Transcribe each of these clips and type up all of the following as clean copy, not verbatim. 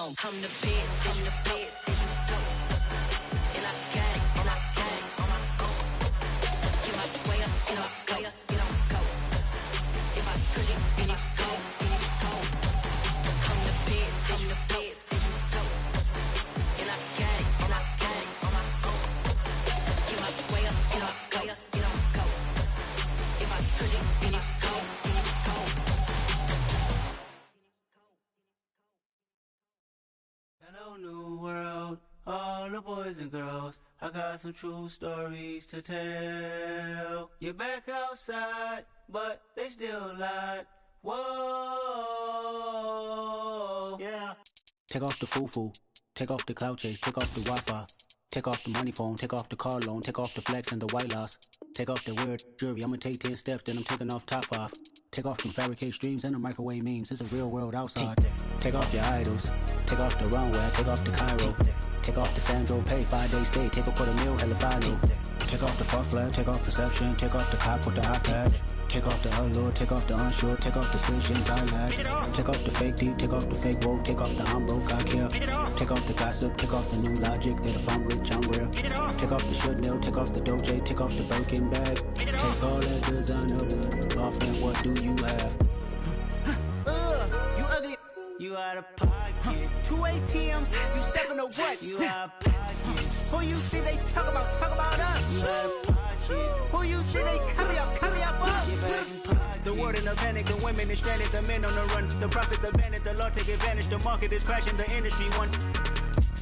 on. I'm the best, I'm the best, and you know. And I got it, and I got it on my own. Get my way up, get on go, get on go. If I touch it, then it's cold, then it's cold. I'm the best, I'm the best, and you know. And I got it, and I got it on my own. Get my way up, get on go, get on go. If I touch it, then it's cold, then it's cold. Hello, new world, all the boys and girls. I got some true stories to tell. You're back outside, but they still lied. Whoa, yeah. Take off the foo-foo, take off the cloud chase, take off the Wi-Fi. Take off the money phone, take off the car loan, take off the flex and the white loss. Take off the weird jewelry, I'ma take 10 steps, then I'm taking off top off. Take off them fabricated streams and the microwave memes, it's a real world outside. Take off your idols, take off the runway, take off the Cairo. Take off the Sandro pay, 5-day stay, take a $250,000, hella final. Take off the far flag, take off perception, take off the cop with the iPad. Take off the allure, take off the unsure, take off decisions I lack. Take off the fake deep, take off the fake woke, take off the I'm broke, I care. Take off the gossip, take off the new logic, that if I'm rich, I'm rare. Take off the should know, take off the doje, take off the Birkin bag. Take all that designer off and what do you have? You ugly. You out of pocket. 2 ATMs, you stepping to what? You out of pocket. Who you think they talk about us? You out of pocket. Who you think they copy up for us? The world in a panic, the women is stranded, the men on the run. The profits abandoned, the law take advantage. The market is crashing, the industry wants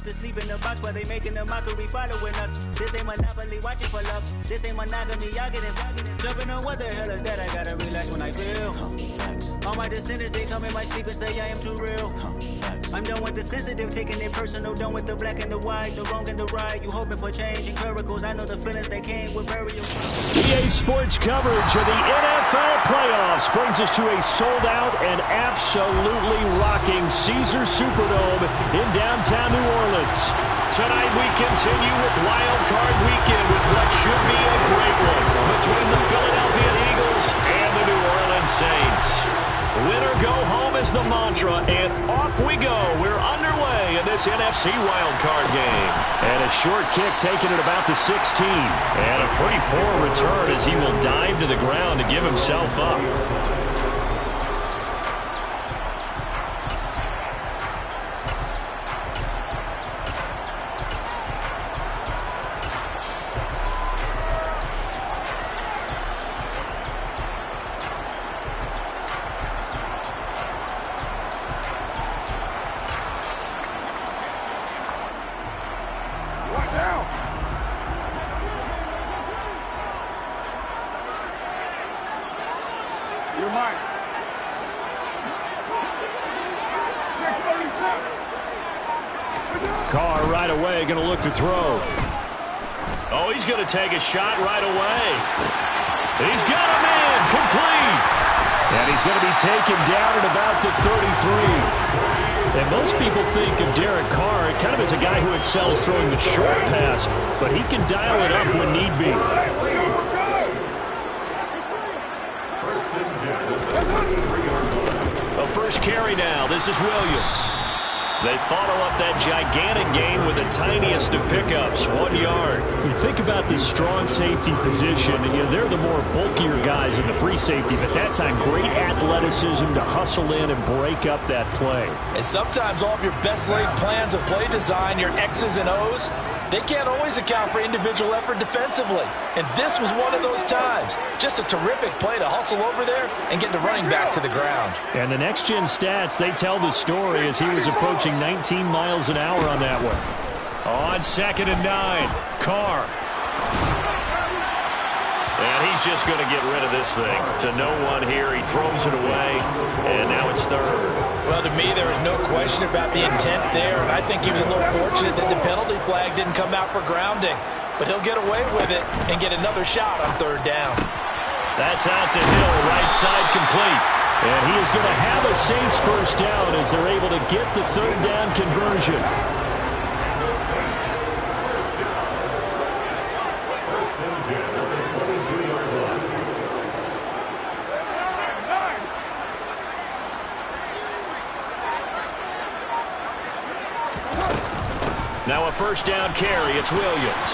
to sleep in the box while they making a mockery following us. This ain't monopoly, watching for love. This ain't monogamy, y'all getting jumping on what the hell is that? I gotta relax when I feel. All my descendants, they come in my sleep and say I am too real. I'm done with the sensitive, taking it personal. Done with the black and the white, the wrong and the right. You hoping for change and miracles. I know the feelings that came with burial. EA Sports coverage of the NFL playoffs brings us to a sold-out and absolutely rocking Caesars Superdome in downtown New Orleans. Tonight we continue with Wild Card Weekend with what should be a great one between the Philadelphia Eagles and the New Orleans Saints. Winner go home is the mantra, and off we go. We're underway in this NFC wildcard game. And a short kick taken at about the 16. And a pretty poor return as he will dive to the ground to give himself up. Carr right away going to look to throw. Oh, he's going to take a shot right away. He's got a man complete. And he's going to be taken down at about the 33. And most people think of Derek Carr kind of as a guy who excels throwing the short pass, but he can dial it up when need be. A first carry now. This is Williams. They follow up that gigantic gain with the tiniest of pickups, 1 yard. You think about the strong safety position, and they're the more bulkier guys in the free safety, but that time great athleticism to hustle in and break up that play. And sometimes all of your best laid plans of play design, your X's and O's, they can't always account for individual effort defensively. And this was one of those times. Just a terrific play to hustle over there and get the running back to the ground. And the next-gen stats, they tell the story as he was approaching 19 miles an hour on that one. On 2nd and 9, Carr. And he's just going to get rid of this thing. To no one here, he throws it away, and now it's 3rd. Well, to me, there is no question about the intent there, and I think he was a little fortunate that the penalty flag didn't come out for grounding. But he'll get away with it and get another shot on 3rd down. That's out to Hill, right side complete. And he is going to have a Saints first down as they're able to get the 3rd down conversion. Now a first down carry. It's Williams.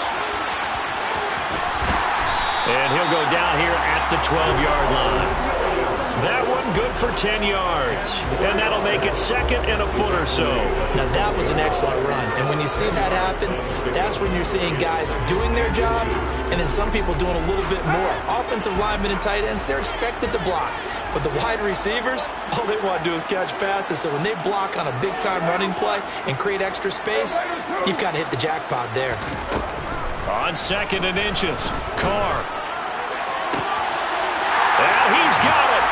And he'll go down here at the 12-yard line. That one good for 10 yards. And that'll make it second and a foot or so. Now that was an excellent run. And when you see that happen, that's when you're seeing guys doing their job and then some people doing a little bit more. Offensive linemen and tight ends, they're expected to block. But the wide receivers, all they want to do is catch passes. So when they block on a big-time running play and create extra space, you've kind of hit the jackpot there. On second and inches, Carr. And he's got it.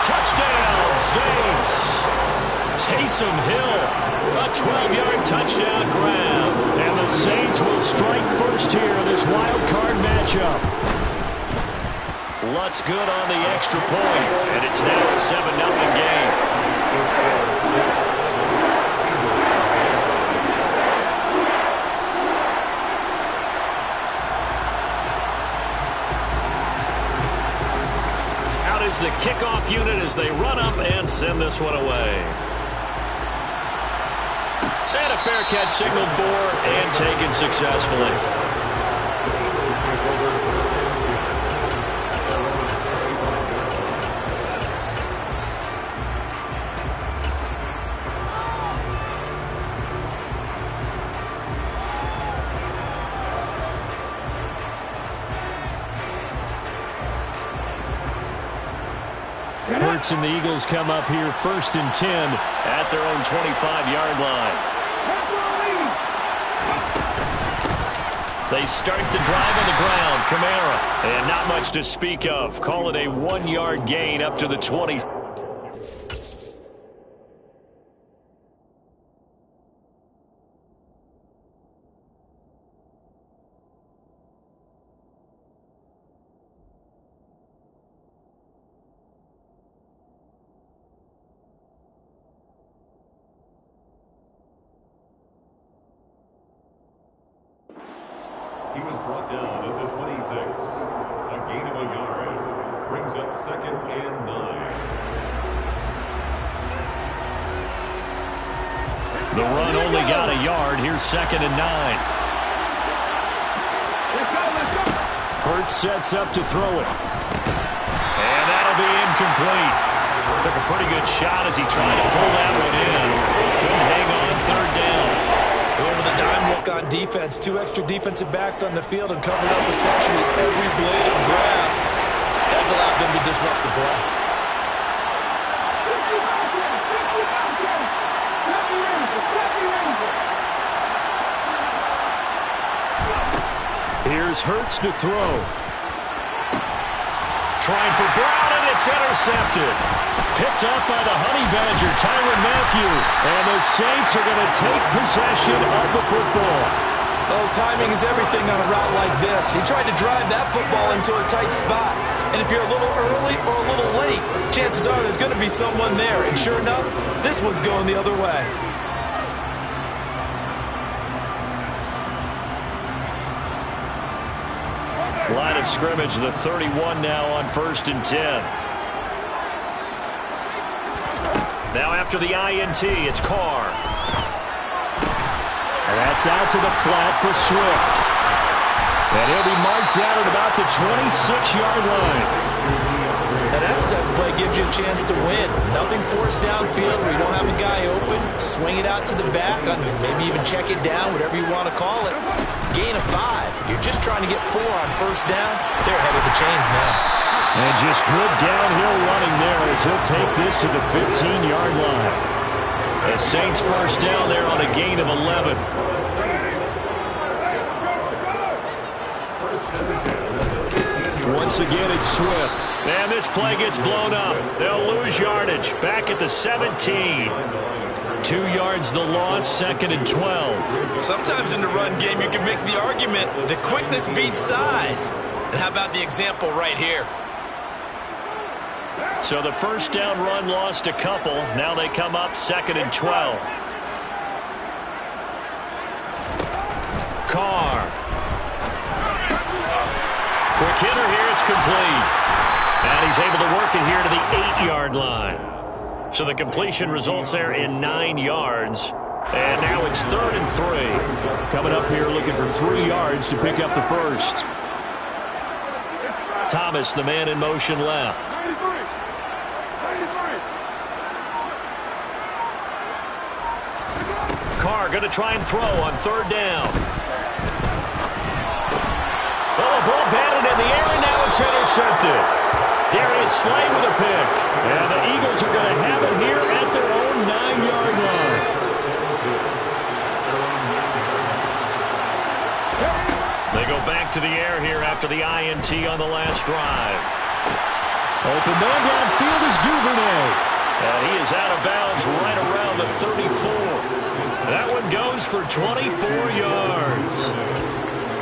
Touchdown, Saints. Taysom Hill, a 12-yard touchdown grab. And the Saints will strike first here in this wild card matchup. Lutz good on the extra point, and it's now a 7-0 game. Is the kickoff unit as they run up and send this one away. And a fair catch signaled for and taken successfully. Hurts and the Eagles come up here first and 10 at their own 25-yard line. They start the drive on the ground. Kamara, and not much to speak of. Call it a 1-yard gain up to the 20. He was brought down at the 26. A gain of a yard. Brings up second and 9. The run only got a yard. Here's second and 9. Hurts sets up to throw it. And that'll be incomplete. Took a pretty good shot as he tried to pull that one in. Couldn't hang on third down. Over the dime look on defense. 2 extra defensive backs on the field and covered up essentially every blade of grass. That allowed them to disrupt the play. Here's Hurts to throw. Trying for Brown, and it's intercepted. Picked up by the Honey Badger, Tyrann Mathieu. And the Saints are going to take possession of the football. Oh, timing is everything on a route like this. He tried to drive that football into a tight spot. And if you're a little early or a little late, chances are there's going to be someone there. And sure enough, this one's going the other way. Line of scrimmage, the 31 now on first and 10. Now after the INT, it's Carr. And that's out to the flat for Swift. And he'll be marked down at about the 26-yard line. Now that's the type of play gives you a chance to win. Nothing forced downfield where you don't have a guy open. Swing it out to the back, maybe even check it down, whatever you want to call it. Gain of 5. You're just trying to get 4 on first down. They're ahead of the chains now. And just good downhill running there as he'll take this to the 15-yard line. The Saints first down there on a gain of 11. Once again, it's Swift. And this play gets blown up. They'll lose yardage. Back at the 17. 2 yards the loss, second and 12. Sometimes in the run game, you can make the argument that quickness beats size. And how about the example right here? So the first down run lost a couple. Now they come up second and 12. Carr. Quick hitter here, it's complete. And he's able to work it here to the 8-yard line. So the completion results there in 9 yards. And now it's 3rd and 3. Coming up here looking for 3 yards to pick up the first. Thomas, the man in motion left. Carr going to try and throw on 3rd down. Oh, ball batted in the air, and now it's intercepted. Darius Slay with a pick. And the Eagles are going to have it here at their own 9-yard line. They go back to the air here after the INT on the last drive. Open man downfield is Duvernay. And he is out of bounds right around the 34. That one goes for 24 yards.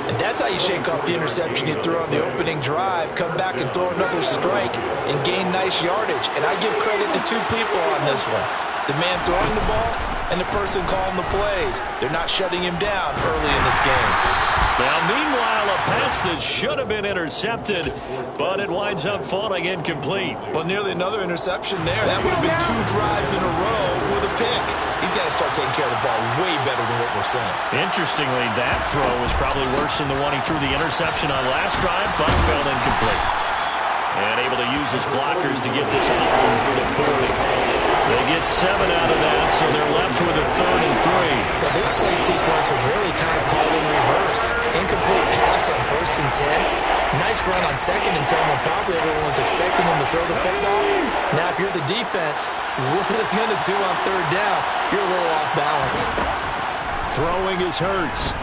And that's how you shake off the interception you threw on the opening drive. Come back and throw another strike and gain nice yardage. And I give credit to 2 people on this one. The man throwing the ball and the person calling the plays. They're not shutting him down early in this game. Now, meanwhile, a pass that should have been intercepted, but it winds up falling incomplete. Well, nearly another interception there. That would have been 2 drives in a row with a pick. He's got to start taking care of the ball way better than what we're seeing. Interestingly, that throw was probably worse than the one he threw the interception on last drive, but fell incomplete. And able to use his blockers to get this out for the 40. They get 7 out of that, so they're left with a 3rd and 3. Well, this play sequence was really kind of called in reverse. Incomplete pass on 1st and 10. Nice run on 2nd and 10 when probably everyone was expecting him to throw the football. Now, if you're the defense, what are they going to do on 3rd down? You're a little off balance. Throwing is Hurts.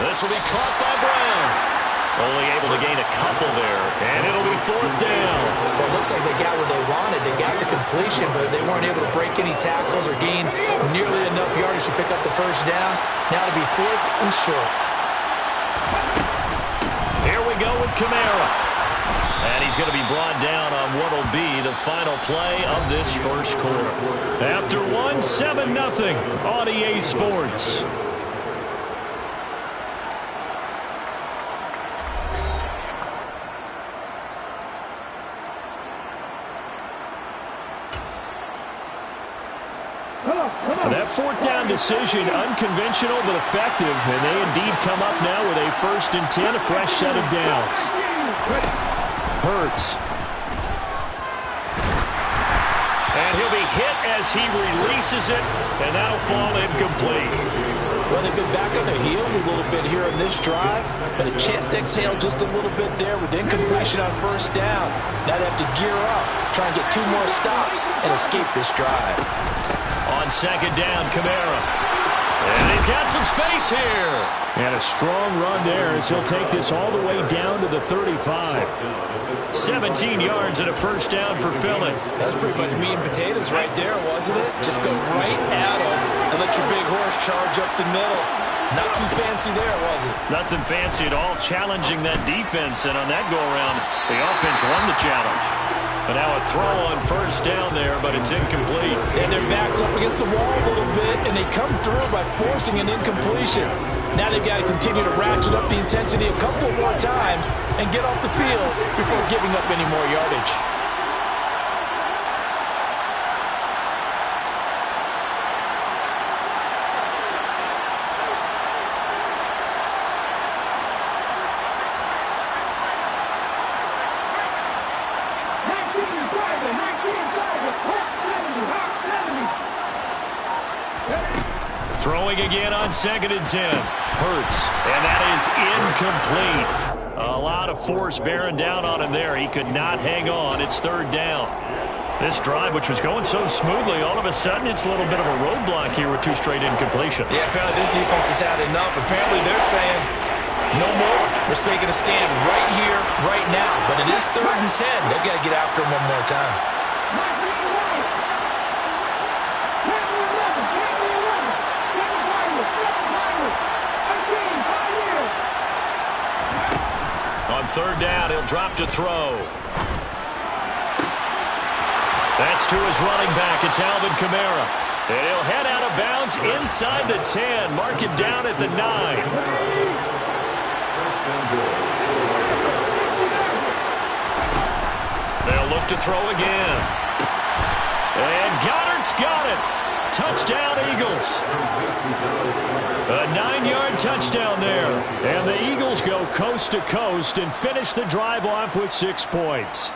This will be caught by Brown. Only able to gain a couple there, and it'll be 4th down. Well, it looks like they got what they wanted. They got the completion, but they weren't able to break any tackles or gain nearly enough yardage to pick up the 1st down. Now to be 4th and short. Here we go with Kamara. And he's going to be brought down on what will be the final play of this first quarter. After 7-0 on EA Sports. That 4th down decision, unconventional but effective, and they indeed come up now with a 1st and 10, a fresh set of downs. Hurts. And he'll be hit as he releases it, and that'll fall incomplete. Well, they've been back on their heels a little bit here on this drive, but a chance to exhale just a little bit there with incompletion on 1st down. Now they have to gear up, try and get 2 more stops and escape this drive. On 2nd down, Kamara. And he's got some space here. And a strong run there as he'll take this all the way down to the 35. 17 yards and a 1st down for Philly. That was pretty much meat and potatoes right there, wasn't it? Just go right at him and let your big horse charge up the middle. Not too fancy there, was it? Nothing fancy at all, challenging that defense. And on that go-around, the offense won the challenge. But now a throw on 1st down there, but it's incomplete. And their back's up against the wall a little bit, and they come through by forcing an incompletion. Now they've got to continue to ratchet up the intensity a couple more times and get off the field before giving up any more yardage. Throwing again on 2nd and 10. Hurts. And that is incomplete. A lot of force bearing down on him there. He could not hang on. It's 3rd down. This drive, which was going so smoothly, all of a sudden it's a little bit of a roadblock here with 2 straight incompletions. Yeah, apparently this defense has had enough. Apparently they're saying no more. We're taking a stand right here, right now. But it is 3rd and 10. They've got to get after him one more time. On 3rd down, he'll drop to throw. That's to his running back. It's Alvin Kamara. And he'll head out of bounds inside the 10. Mark it down at the 9. They'll look to throw again. And Goddard's got it. touchdown, Eagles. A 9-yard touchdown there. And the Eagles go coast to coast and finish the drive off with 6 points.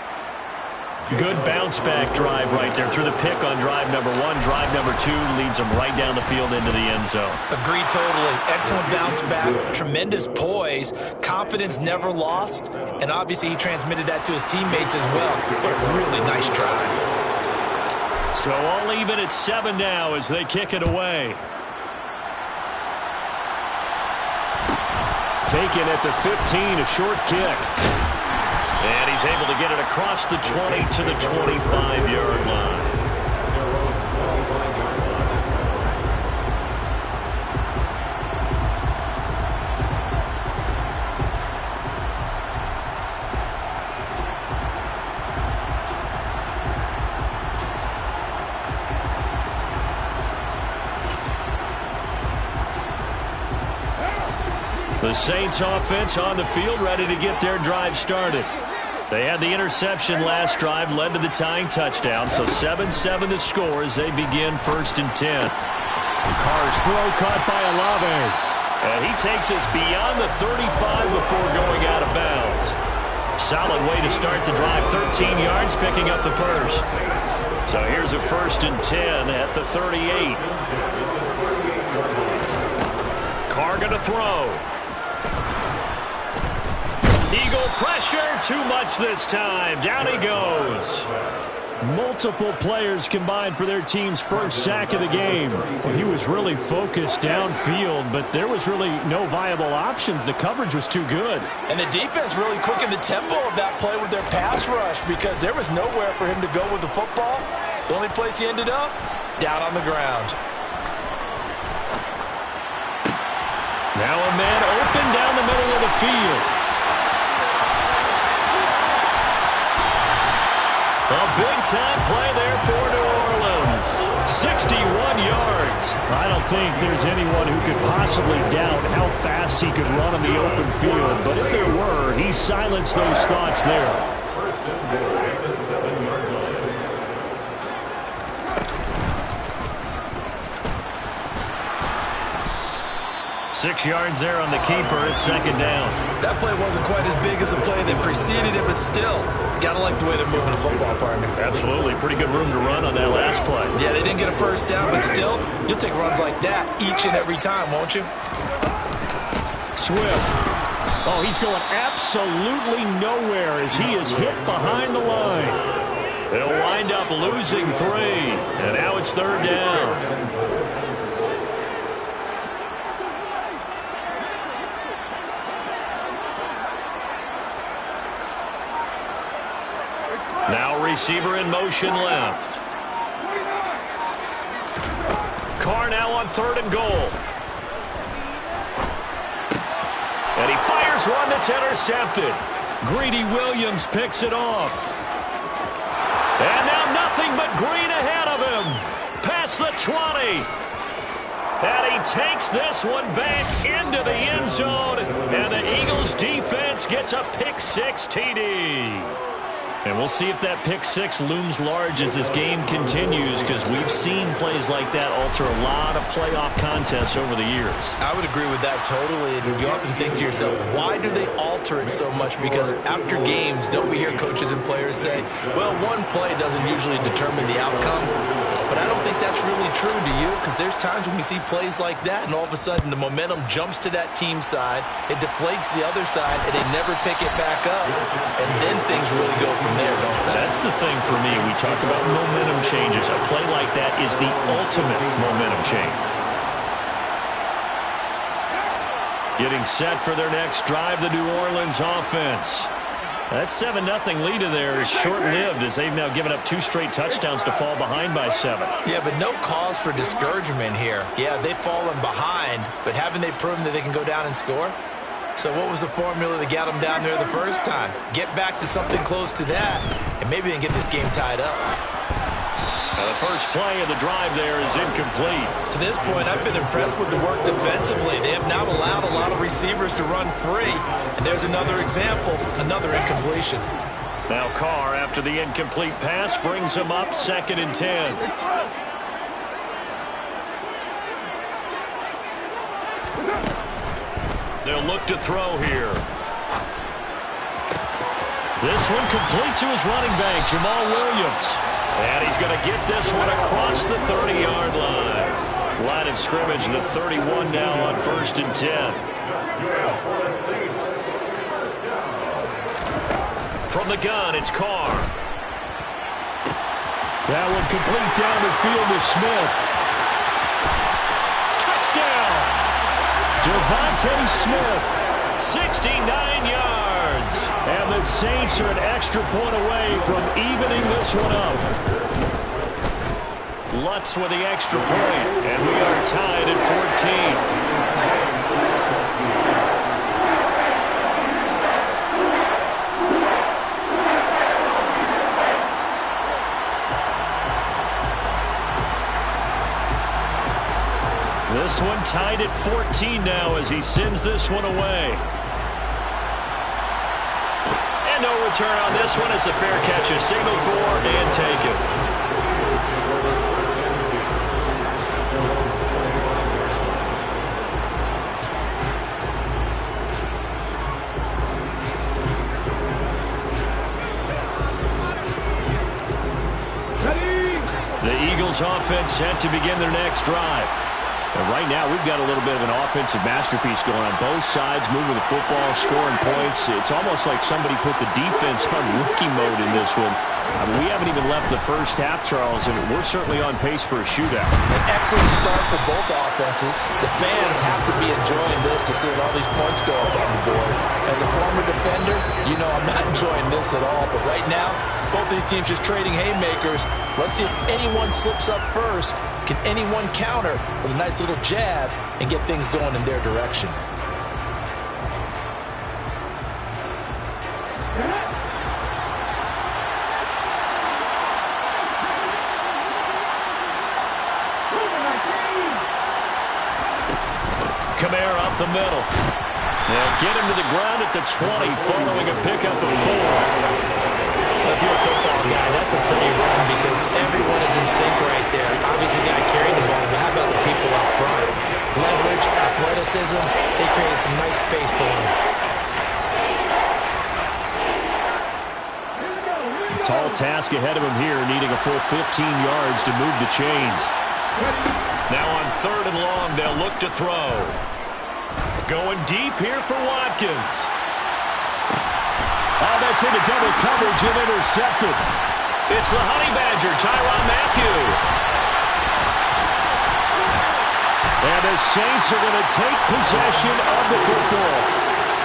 Good bounce-back drive right there through the pick on drive number 1. Drive number 2 leads them right down the field into the end zone. Agree totally. Excellent bounce back, tremendous poise, confidence never lost, and obviously he transmitted that to his teammates as well. What a really nice drive. So all even at 7 now as they kick it away. Taken at the 15, a short kick. And he's able to get it across the 20 to the 25-yard line. The Saints offense on the field ready to get their drive started. They had the interception last drive, led to the tying touchdown, so 7-7 the score as they begin 1st and 10. Carr's throw caught by Olave. And he takes us beyond the 35 before going out of bounds. Solid way to start the drive, 13 yards, picking up the first. So here's a 1st and 10 at the 38. Carr going to throw. Eagle pressure, too much this time. Down he goes. Multiple players combined for their team's first sack of the game. Well, he was really focused downfield, but there was really no viable options. The coverage was too good. And the defense really quickened the tempo of that play with their pass rush because there was nowhere for him to go with the football. The only place he ended up, down on the ground. Now a man open down the middle of the field. A big-time play there for New Orleans. 61 yards. I don't think there's anyone who could possibly doubt how fast he could run on the open field. But if there were, he silenced those thoughts there. 1st and goal at the 7-yard line. 6 yards there on the keeper at 2nd down. That play wasn't quite as big as the play that preceded it, but still, gotta like the way they're moving the football, partner. Absolutely. Pretty good room to run on that last play. Yeah, they didn't get a 1st down, but still, you'll take runs like that each and every time, won't you? Swift. Oh, he's going absolutely nowhere as he is hit behind the line. It'll wind up losing 3, and now it's 3rd down. Now receiver in motion left. Carr now on 3rd and goal. And he fires one that's intercepted. Greedy Williams picks it off. And now nothing but green ahead of him. Past the 20. And he takes this one back into the end zone. And the Eagles defense gets a pick-6 TD. And we'll see if that pick-6 looms large as this game continues, because we've seen plays like that alter a lot of playoff contests over the years. I would agree with that totally. And you often think to yourself, why do they alter it so much? Because after games, don't we hear coaches and players say, well, one play doesn't usually determine the outcome. But I don't think that's really true, do you? Because there's times when we see plays like that, and all of a sudden the momentum jumps to that team side, it deflates the other side, and they never pick it back up. And then things really go from there, don't they? That's the thing for me. We talk about momentum changes. A play like that is the ultimate momentum change. Getting set for their next drive, the New Orleans offense. That 7-0 lead of theirs is short-lived as they've now given up 2 straight touchdowns to fall behind by 7. Yeah, but no cause for discouragement here. Yeah, they've fallen behind, but haven't they proven that they can go down and score? So what was the formula that got them down there the first time? Get back to something close to that, and maybe they can get this game tied up. Now the first play of the drive there is incomplete. To this point, I've been impressed with the work defensively. They have not allowed a lot of receivers to run free. And there's another example, another incompletion. Now Carr, after the incomplete pass, brings him up 2nd and 10. They'll look to throw here. This one complete to his running back, Jamal Williams. And he's going to get this one across the 30-yard line. Line of scrimmage, the 31 now on 1st and 10. From the gun, it's Carr. That one complete down the field to Smith. Touchdown! Devontae Smith, 69 yards. And the Saints are an extra point away from evening this one up. Lutz with the extra point, and we are tied at 14. This one tied at 14 now as he sends this one away. And no return on this one as the fair catch is signaled for and taken. The Eagles offense set to begin their next drive. And right now, we've got a little bit of an offensive masterpiece going on both sides, moving the football, scoring points. It's almost like somebody put the defense on rookie mode in this one. I mean, we haven't even left the first half, Charles, and we're certainly on pace for a shootout. An excellent start for both offenses. The fans have to be enjoying this to see all these points go up on the board. As a former defender, you know I'm not enjoying this at all. But right now, both these teams just trading haymakers. Let's see if anyone slips up first. Can anyone counter with a nice little jab and get things going in their direction? Kamara up the middle. They'll get him to the ground at the 20 following a pickup of 4. If you're a football guy, that's a pretty run because everyone is in sync right there. Obviously, the guy carrying the ball, but how about the people up front? Leverage, athleticism, they created some nice space for him. Tall task ahead of him here, needing a full 15 yards to move the chains. Now on 3rd and long, they'll look to throw. Going deep here for Watkins. Oh, that's into double coverage and intercepted. It's the Honey Badger, Tyrann Mathieu. And the Saints are going to take possession of the football.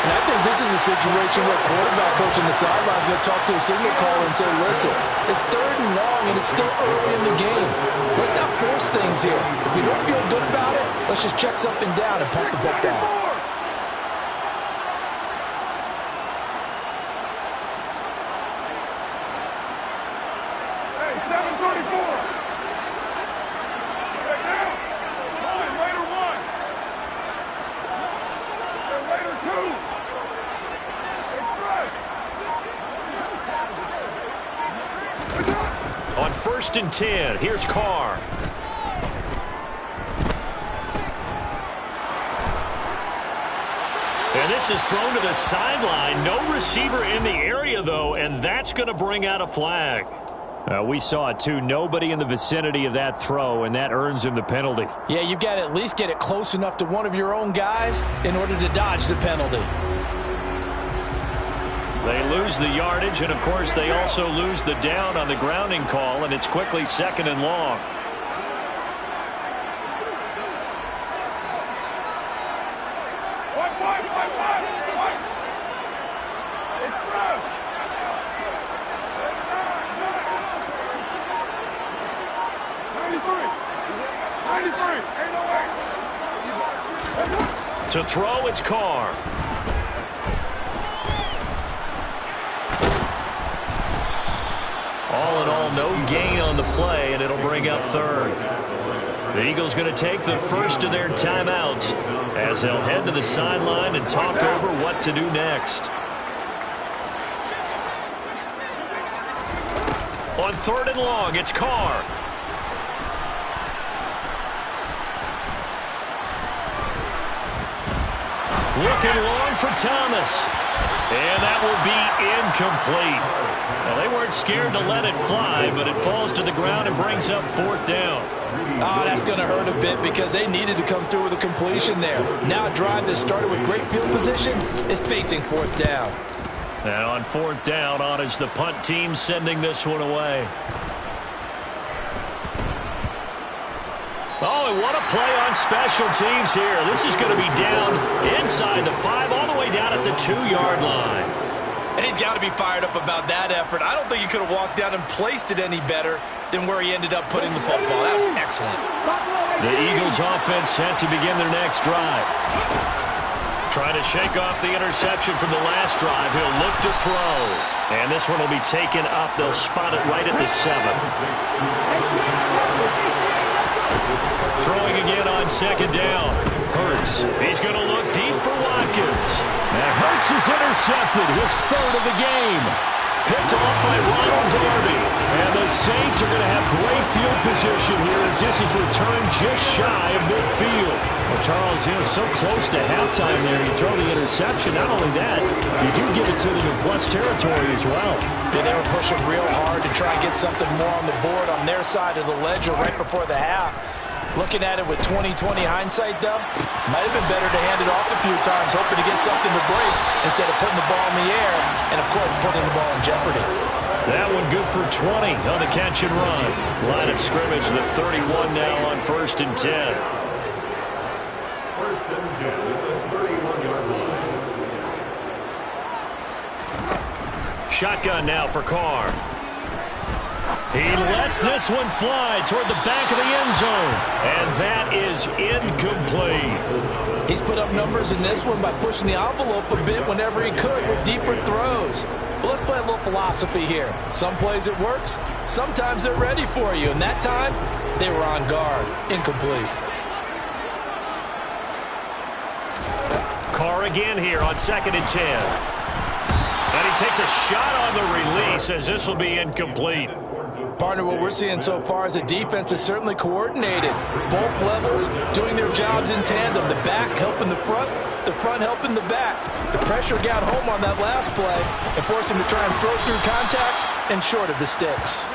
And I think this is a situation where quarterback coach on the sideline is going to talk to a signal caller and say, listen, it's 3rd and long and it's still early in the game. Let's not force things here. If we don't feel good about it, let's just check something down and pump the football. On 1st and 10, here's Carr. And this is thrown to the sideline. No receiver in the area, though, and that's going to bring out a flag. We saw it, too. Nobody in the vicinity of that throw, and that earns him the penalty. Yeah, you've got to at least get it close enough to one of your own guys in order to dodge the penalty. They lose the yardage, and, of course, they also lose the down on the grounding call, and it's quickly 2nd and long. To throw, it's Carr. All in all, no gain on the play, and it'll bring up 3rd. The Eagles going to take the first of their timeouts as they'll head to the sideline and talk over what to do next. On 3rd and long, it's Carr. Looking long for Thomas. And that will be incomplete. Well, they weren't scared to let it fly, but it falls to the ground and brings up 4th down. Oh, that's going to hurt a bit because they needed to come through with a completion there. Now a drive that started with great field position is facing 4th down. Now on 4th down, on is the punt team sending this one away. Oh, and what a play on special teams here. This is going to be down inside the 5, all the way down at the 2-yard line. And he's got to be fired up about that effort. I don't think he could have walked down and placed it any better than where he ended up putting the football. That was excellent. The Eagles offense set to begin their next drive. Trying to shake off the interception from the last drive. He'll look to throw. And this one will be taken up. They'll spot it right at the 7. Throwing again on 2nd down. Hurts. He's going to look deep for Watkins. Now Hurts is intercepted. His 3rd of the game. Picked off by Ronald Darby. And the Saints are going to have great field position here as this is returned just shy of midfield. Well, Charles, so close to halftime there. You throw the interception. Not only that, you do give it to them in plus territory as well. Yeah, they were pushing real hard to try and get something more on the board on their side of the ledger right before the half. Looking at it with 20/20 hindsight, though, might have been better to hand it off a few times, hoping to get something to break instead of putting the ball in the air and, of course, putting the ball in jeopardy. That one good for 20 on the catch and run. Line of scrimmage, the 31 now on 1st and 10. 1st and 10 at the 31-yard line. Shotgun now for Carr. He lets this one fly toward the back of the end zone. And that is incomplete. He's put up numbers in this one by pushing the envelope a bit whenever he could with deeper throws. But let's play a little philosophy here. Some plays it works. Sometimes they're ready for you. And that time, they were on guard. Incomplete. Carr again here on 2nd and 10. And he takes a shot on the release as this will be incomplete. Partner, what we're seeing so far is the defense is certainly coordinated. Both levels doing their jobs in tandem. The back helping the front helping the back. The pressure got home on that last play and forced him to try and throw through contact and short of the sticks.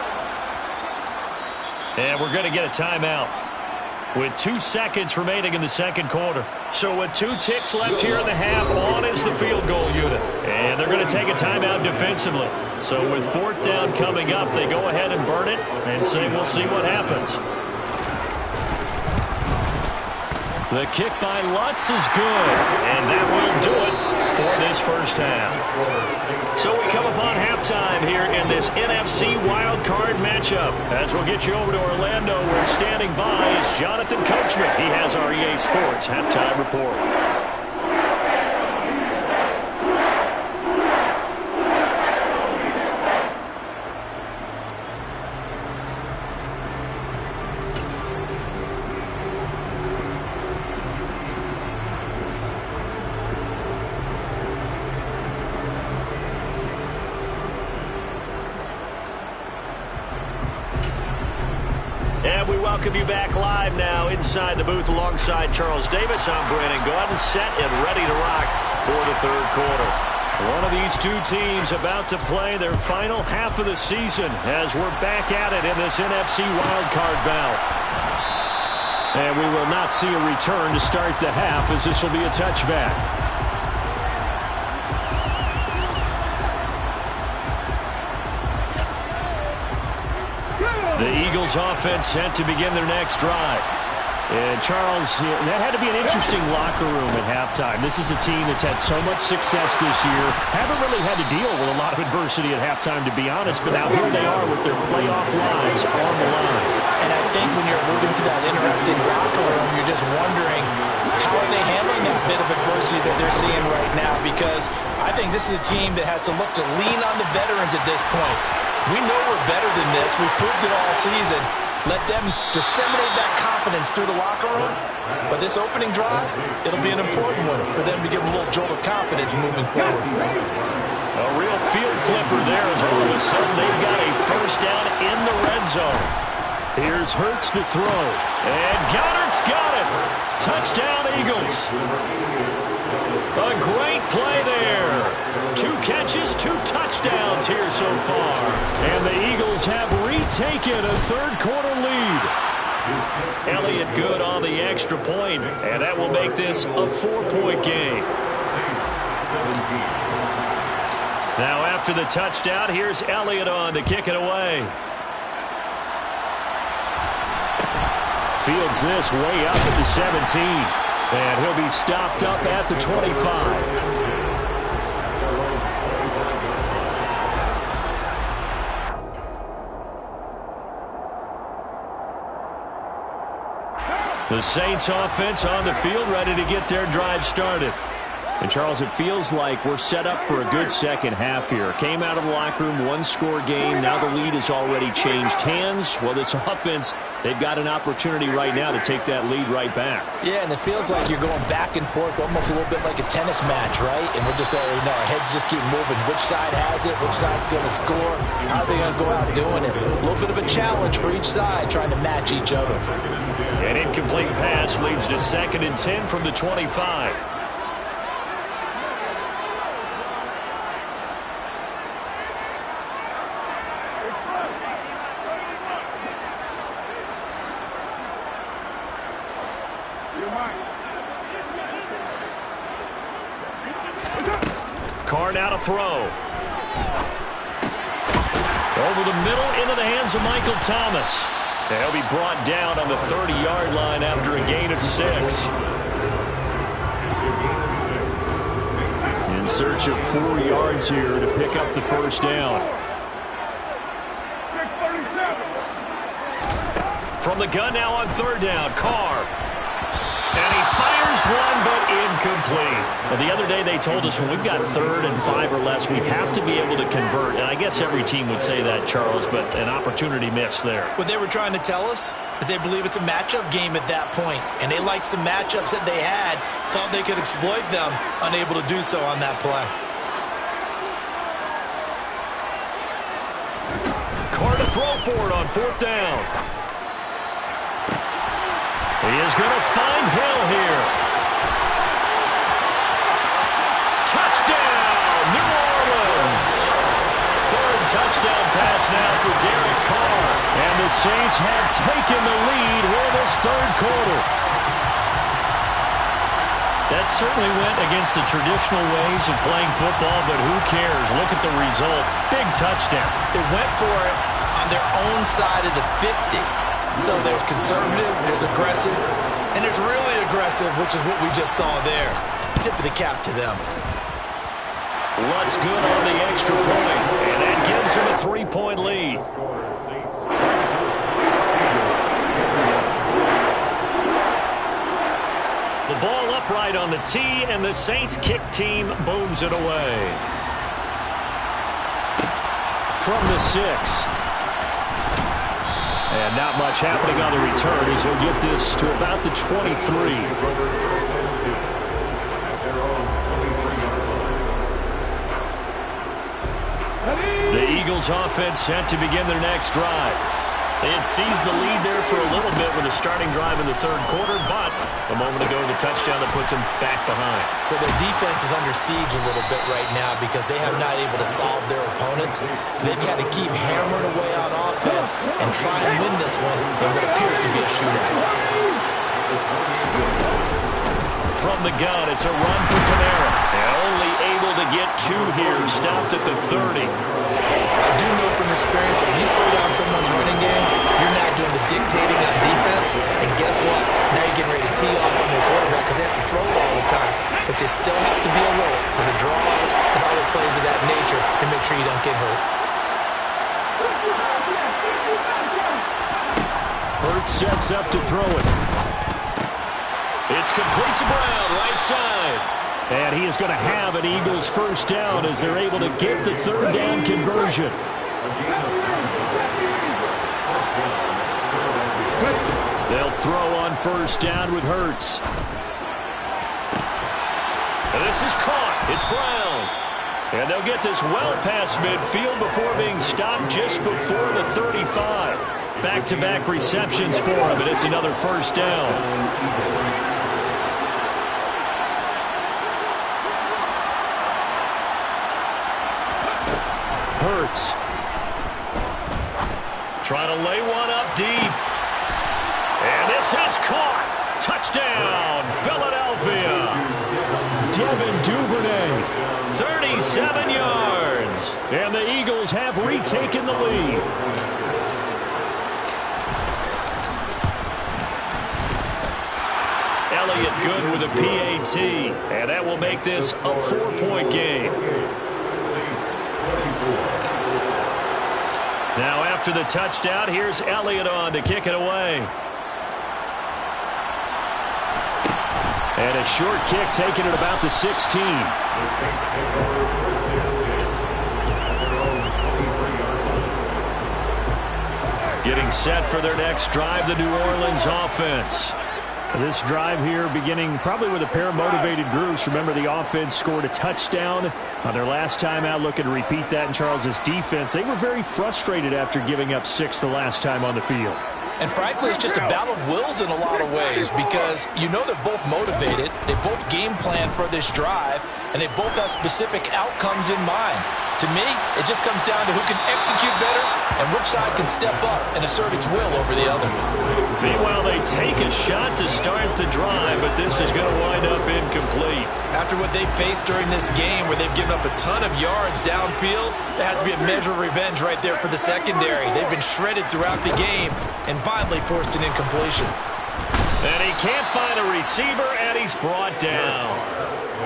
And we're going to get a timeout with 2 seconds remaining in the 2nd quarter. So with 2 ticks left here in the half, on is the field goal unit. And they're going to take a timeout defensively. So with 4th down coming up, they go ahead and burn it and say we'll see what happens. The kick by Lutz is good. And that will do it for this first half. So we come upon halftime here in this NFC wildcard matchup. As we'll get you over to Orlando, where standing by is Jonathan Coachman. He has our EA Sports halftime report. And we welcome you back live now inside the booth alongside Charles Davis. I'm Brandon Gaudin, set and ready to rock for the 3rd quarter. One of these 2 teams about to play their final half of the season as we're back at it in this NFC wildcard bout. And we will not see a return to start the half as this will be a touchback. The Eagles offense set to begin their next drive. And Charles, that had to be an interesting locker room at halftime. This is a team that's had so much success this year. Haven't really had to deal with a lot of adversity at halftime, to be honest. But now here they are with their playoff lives on the line. And I think when you're moving to that interesting locker room, you're just wondering, how are they handling that bit of adversity that they're seeing right now? Because I think this is a team that has to look to lean on the veterans at this point. We know we're better than this. We've proved it all season. Let them disseminate that confidence through the locker room. But this opening drive, it'll be an important one for them to give a little jolt of confidence moving forward. A real field flipper there as all of a sudden they've got a first down in the red zone. Here's Hurts to throw. And Goddard's got it. Touchdown, Eagles. A great play there. 2 catches, 2 touchdowns here so far. And the Eagles have retaken a third-quarter lead. Elliott good on the extra point, and that will make this a 4-point game. Now after the touchdown, here's Elliott on to kick it away. Fields this way up at the 17. And he'll be stopped up at the 25. The Saints offense on the field, ready to get their drive started. And, Charles, it feels like we're set up for a good second half here. Came out of the locker room, 1-score game. Now the lead has already changed hands. Well, this offense, they've got an opportunity right now to take that lead right back. Yeah, and it feels like you're going back and forth, almost a little bit like a tennis match, right? And we're just already know our heads just keep moving. Which side has it? Which side's going to score? How are they going to go out doing it? A little bit of a challenge for each side, trying to match each other. An incomplete pass leads to 2nd and 10 from the 25. Carr now to throw. Over the middle into the hands of Michael Thomas. He'll be brought down on the 30-yard line after a gain of 6. In search of 4 yards here to pick up the first down. From the gun now on 3rd down, Carr. And he fires one, but incomplete. Well, the other day they told us when we've got 3rd and 5 or less, we have to be able to convert. And I guess every team would say that, Charles, but an opportunity missed there. What they were trying to tell us is they believe it's a matchup game at that point. And they liked some matchups that they had, thought they could exploit them, unable to do so on that play. Carr to throw for it on 4th down. He is going to find Hill here. Touchdown, New Orleans. 3rd touchdown pass now for Derek Carr. And the Saints have taken the lead here this 3rd quarter. That certainly went against the traditional ways of playing football, but who cares? Look at the result. Big touchdown. They went for it on their own side of the 50. So there's conservative, there's aggressive, and there's really aggressive, which is what we just saw there. Tip of the cap to them. Lutt's good on the extra point, and that gives him a 3-point lead. The ball upright on the tee, and the Saints kick team booms it away. From the 6. And not much happening on the return as he'll get this to about the 23. The Eagles offense set to begin their next drive. They had seized the lead there for a little bit with a starting drive in the 3rd quarter, but a moment ago the touchdown that puts them back behind. So their defense is under siege a little bit right now because they have not able to solve their opponents. So they've got to keep hammering away on offense and try and win this one in what appears to be a shootout. From the gun, it's a run for Kamara. And only able to get 2 here, stopped at the 30. I do know from experience that when you slow down someone's running game, you're not doing the dictating on defense. And guess what? Now you're getting ready to tee off on their quarterback because they have to throw it all the time. But you still have to be alert for the draws and other plays of that nature and make sure you don't get hurt. Hurts sets up to throw it. It's complete to Brown, right side. And he is going to have an Eagles first down as they're able to get the 3rd down conversion. They'll throw on first down with Hurts. And this is caught. It's Brown. And they'll get this well past midfield before being stopped just before the 35. Back-to-back receptions for him, and it's another first down. Hurts. Trying to lay one up deep. And this is caught. Touchdown, Philadelphia. Devin Duvernay, 37 yards. And the Eagles have retaken the lead. Elliott good with a PAT. And that will make this a 4-point game. Now after the touchdown, here's Elliott on to kick it away. And a short kick taken at about the 16. The Saints take over first and 10 at their own 23-yard line. Getting set for their next drive, the New Orleans offense. This drive here beginning probably with a pair of motivated groups. Remember, the offense scored a touchdown on their last time out, looking to repeat that in Charles's defense. They were very frustrated after giving up 6 the last time on the field. And frankly, it's just a battle of wills in a lot of ways because you know they're both motivated, they both game plan for this drive, and they both have specific outcomes in mind. To me, it just comes down to who can execute better and which side can step up and assert its will over the other. Meanwhile, they take a shot to start the drive, but this is going to wind up incomplete. After what they've faced during this game where they've given up a ton of yards downfield, there has to be a measure of revenge right there for the secondary. They've been shredded throughout the game and finally forced an incompletion. And he can't find a receiver, and he's brought down.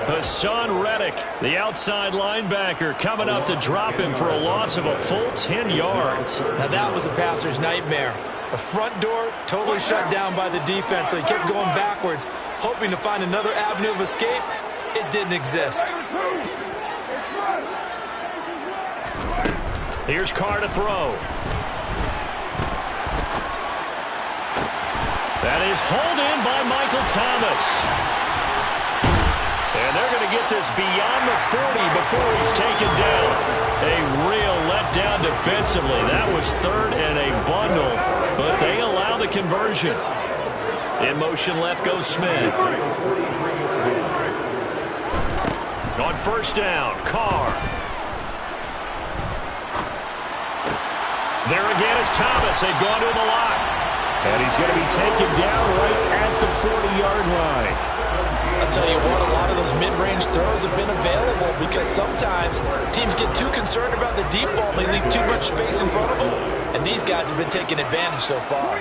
Hassan Reddick, the outside linebacker, coming up to drop him for a loss of a full 10 yards. Now that was a passer's nightmare. The front door totally shut down by the defense, so he kept going backwards, hoping to find another avenue of escape. It didn't exist. Here's Carr to throw. That is hauled in by Michael Thomas. And they're going to get this beyond the 40 before he's taken down. A real letdown defensively. That was third and a bundle, but they allow the conversion. In motion left goes Smith. On first down, Carr. There again is Thomas. They've gone to him a lot. And he's going to be taken down right at the 40-yard line. I'll tell you what, a lot of those mid-range throws have been available because sometimes teams get too concerned about the deep ball and they leave too much space in front of them. And these guys have been taking advantage so far.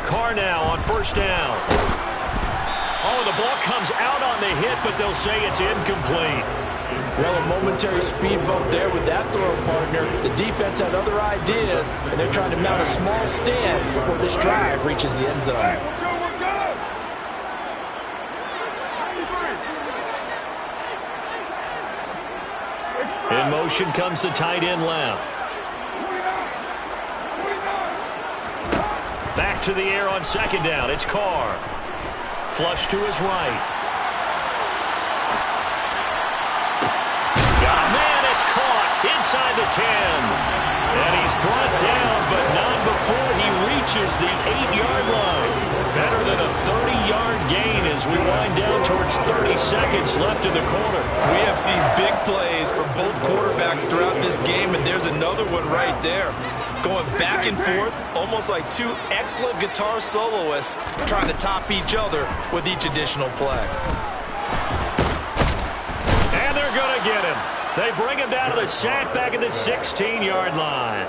Carr now on first down. Oh, the ball comes out on the hit, but they'll say it's incomplete. Well, a momentary speed bump there with that throw partner. The defense had other ideas, and they're trying to mount a small stand before this drive reaches the end zone. In motion comes the tight end left. Back to the air on second down. It's Carr. Flush to his right. Inside the 10. And he's brought down, but not before he reaches the 8-yard line. Better than a 30-yard gain as we wind down towards 30 seconds left in the quarter. We have seen big plays from both quarterbacks throughout this game, and there's another one right there. Going back and forth, almost like two excellent guitar soloists trying to top each other with each additional play. And they're going to get him. They bring him down to the sack back at the 16-yard line.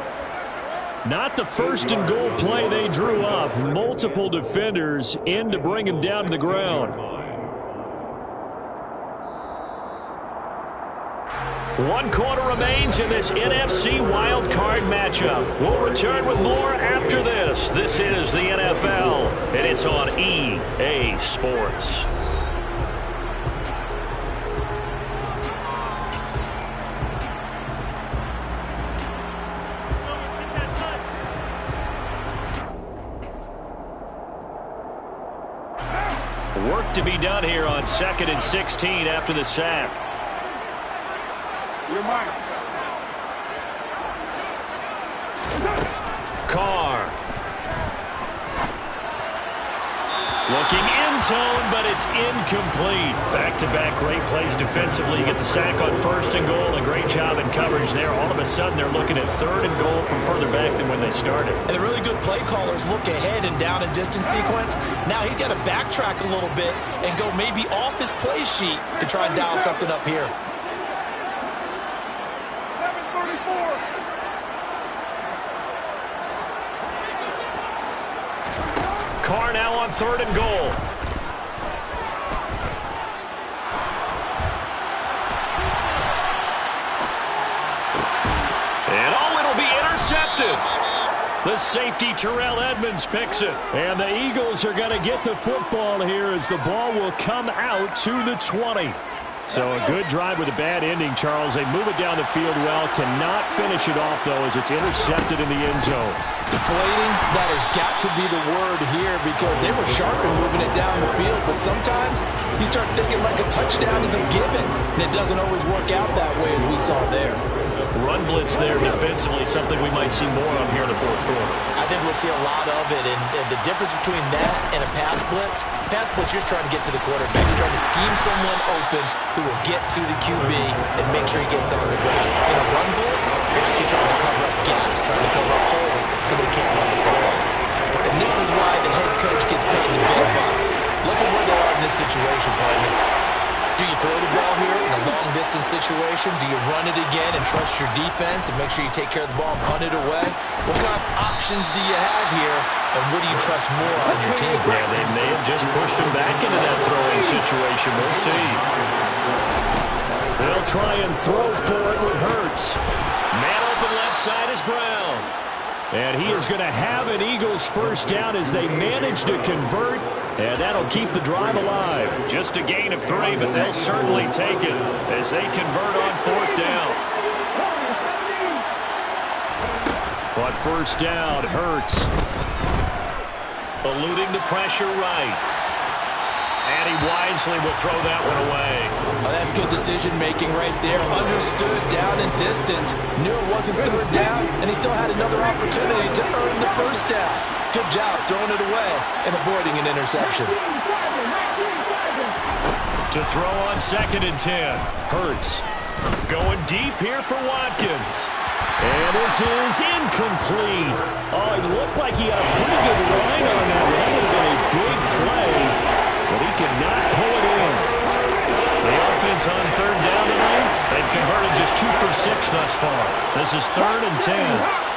Not the first and goal play they drew up. Multiple defenders in to bring him down to the ground. 1 quarter remains in this NFC wildcard matchup. We'll return with more after this. This is the NFL, and it's on EA Sports. Work to be done here on 2nd and 16 after the sack. zone, but it's incomplete. Back-to-back great plays defensively. You get the sack on 1st and goal. A great job in coverage there. All of a sudden, they're looking at 3rd and goal from further back than when they started. And the really good play callers look ahead and down and distance sequence. Now he's got to backtrack a little bit and go maybe off his play sheet to try and dial something up here. Carr now on 3rd and goal. And it'll be intercepted. The safety, Terrell Edmonds, picks it. And the Eagles are going to get the football here as the ball will come out to the 20. So a good drive with a bad ending, Charles. They move it down the field well. Cannot finish it off, though, as it's intercepted in the end zone. Deflating, that has got to be the word here because they were sharp in moving it down the field. But sometimes you start thinking like a touchdown is a given, and it doesn't always work out that way as we saw there. Run blitz there defensively, something we might see more of here in the 4th quarter. I think we'll see a lot of it, and the difference between that and a pass blitz, you're trying to get to the quarterback. You're trying to scheme someone open who will get to the QB and make sure he gets on the ground. In a run blitz, you're actually trying to cover up gaps, trying to cover up holes so they can't run the football. And this is why the head coach gets paid the big bucks. Look at where they are in this situation, partner. Do you throw the ball here in a long-distance situation? Do you run it again and trust your defense and make sure you take care of the ball and punt it away? What kind of options do you have here, and what do you trust more on your team? Yeah, they may have just pushed him back into that throwing situation. We'll see. They'll try and throw for it with Hurts. Man open left side is Brown. And he is going to have an Eagles first down as they manage to convert. And that'll keep the drive alive. Just a gain of 3, but they'll certainly take it as they convert on 4th down. On 1st down, Hurts eluding the pressure right. And he wisely will throw that one away. Oh, that's good decision-making right there. Understood down and distance. Knew it wasn't 3rd down, and he still had another opportunity to earn the 1st down. Good job throwing it away and avoiding an interception. To throw on 2nd and 10. Hurts going deep here for Watkins. And this is incomplete. Oh, it looked like he had a pretty good line on that. That would have been a big play, but he cannot pull it in. The offense on 3rd down tonight, they've converted just 2 for 6 thus far. This is 3rd and 10.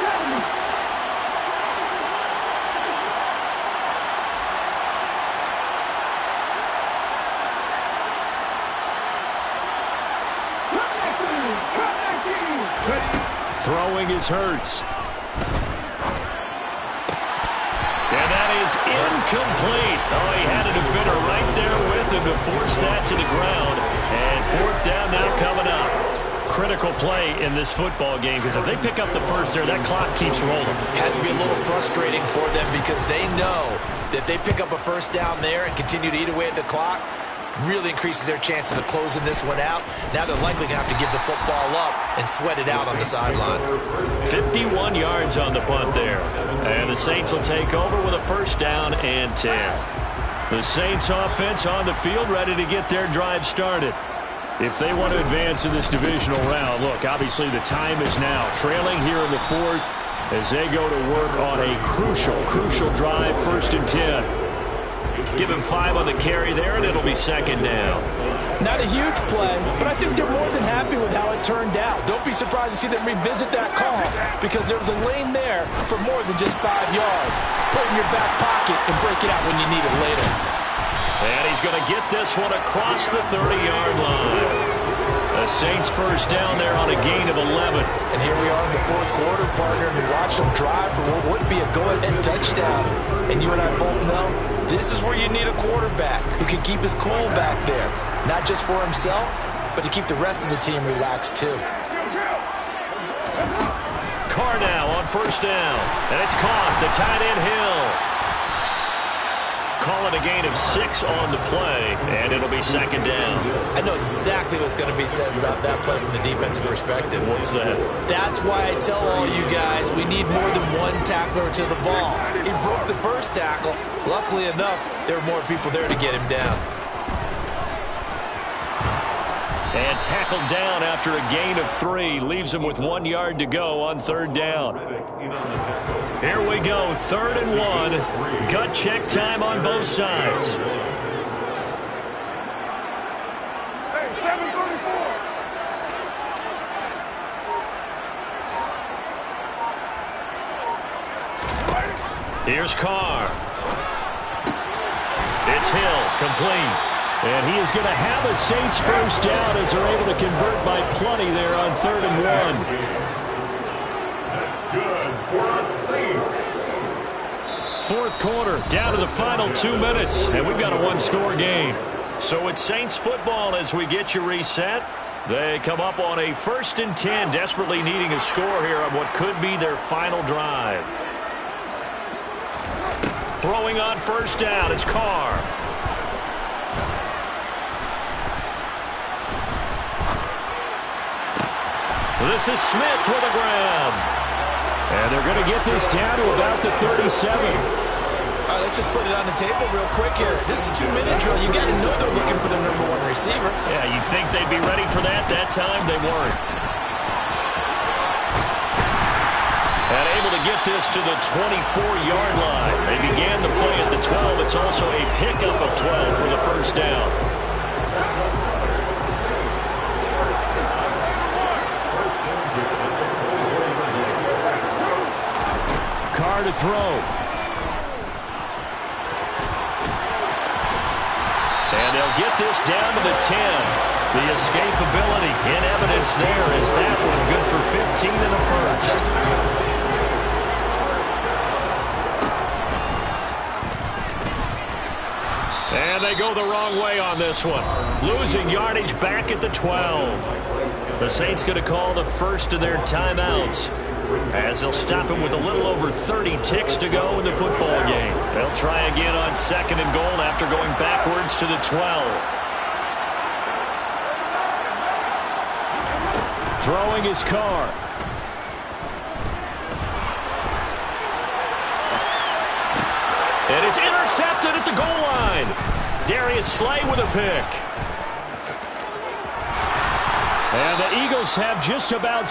Throwing is Hurts. And that is incomplete. Oh, he had a defender right there with him to force that to the ground. And 4th down now coming up. Critical play in this football game because if they pick up the first there, that clock keeps rolling. Has to be a little frustrating for them because they know that if they pick up a 1st down there and continue to eat away at the clock, really increases their chances of closing this one out. Now they're likely going to have to give the football up and sweat it out on the sideline. 51 yards on the punt there. And the Saints will take over with a 1st down and 10. The Saints offense on the field ready to get their drive started. If they want to advance in this divisional round, look, obviously the time is now. Trailing here in the 4th as they go to work on a crucial drive, 1st and 10. Give him 5 on the carry there, and it'll be 2nd down. Not a huge play, but I think they're more than happy with how it turned out. Don't be surprised to see them revisit that call because there was a lane there for more than just 5 yards. Put it in your back pocket and break it out when you need it later. And he's going to get this one across the 30-yard line. The Saints 1st down there on a gain of 11. And here we are in the 4th quarter, partner, and we watch them drive for what would be a go-ahead touchdown. And you and I both know this is where you need a quarterback who can keep his cool back there. Not just for himself, but to keep the rest of the team relaxed too. Carr now on 1st down. And it's caught. The tight end Hill. call it a gain of 6 on the play, and it'll be second down. I know exactly what's going to be said about that play from the defensive perspective. What's that? That's why I tell all you guys we need more than one tackler to the ball. He broke the first tackle. Luckily enough, there were more people there to get him down. And tackled down after a gain of 3. Leaves him with 1 yard to go on third down. Here we go, 3rd and 1. Gut check time on both sides. Here's Carr. It's Hill, complete. And he is going to have a Saints first down as they're able to convert by plenty there on 3rd and 1. That's good for the Saints. Fourth quarter, down to the final 2 minutes, and we've got a one-score game. So it's Saints football as we get you reset. They come up on a 1st and 10, desperately needing a score here on what could be their final drive. Throwing on first down is Carr. This is Smith with a grab. And they're going to get this down to about the 37. All right, let's just put it on the table real quick here. This is 2-minute drill. You got to know they're looking for the number 1 receiver. Yeah, you think they'd be ready for that? That time they weren't. And able to get this to the 24-yard line. They began the play at the 12. It's also a pickup of 12 for the first down. Carr to throw. And they'll get this down to the 10. The escapability in evidence there is that one good for 15 in the first. And they go the wrong way on this one. Losing yardage back at the 12. The Saints going to call the first of their timeouts, as they'll stop him with a little over 30 ticks to go in the football game. They'll try again on 2nd and goal after going backwards to the 12. Throwing his Carr. And it's intercepted at the goal line. Darius Slay with a pick. And the Eagles have just about...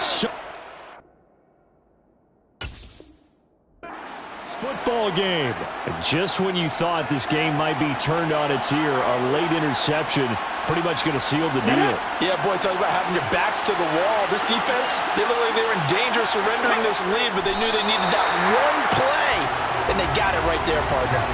Football game. Just when you thought this game might be turned on its ear, a late interception pretty much going to seal the deal. Yeah, boy, talk about having your backs to the wall. This defense, they look like they were in danger of surrendering this lead, but they knew they needed that one play, and they got it right there, partner.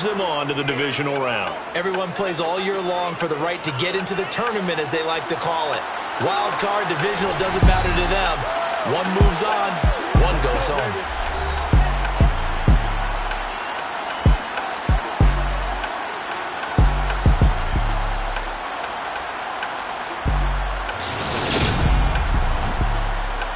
Them on to the divisional round. Everyone plays all year long for the right to get into the tournament, as they like to call it. Wild card, divisional, doesn't matter to them. One moves on, one goes home.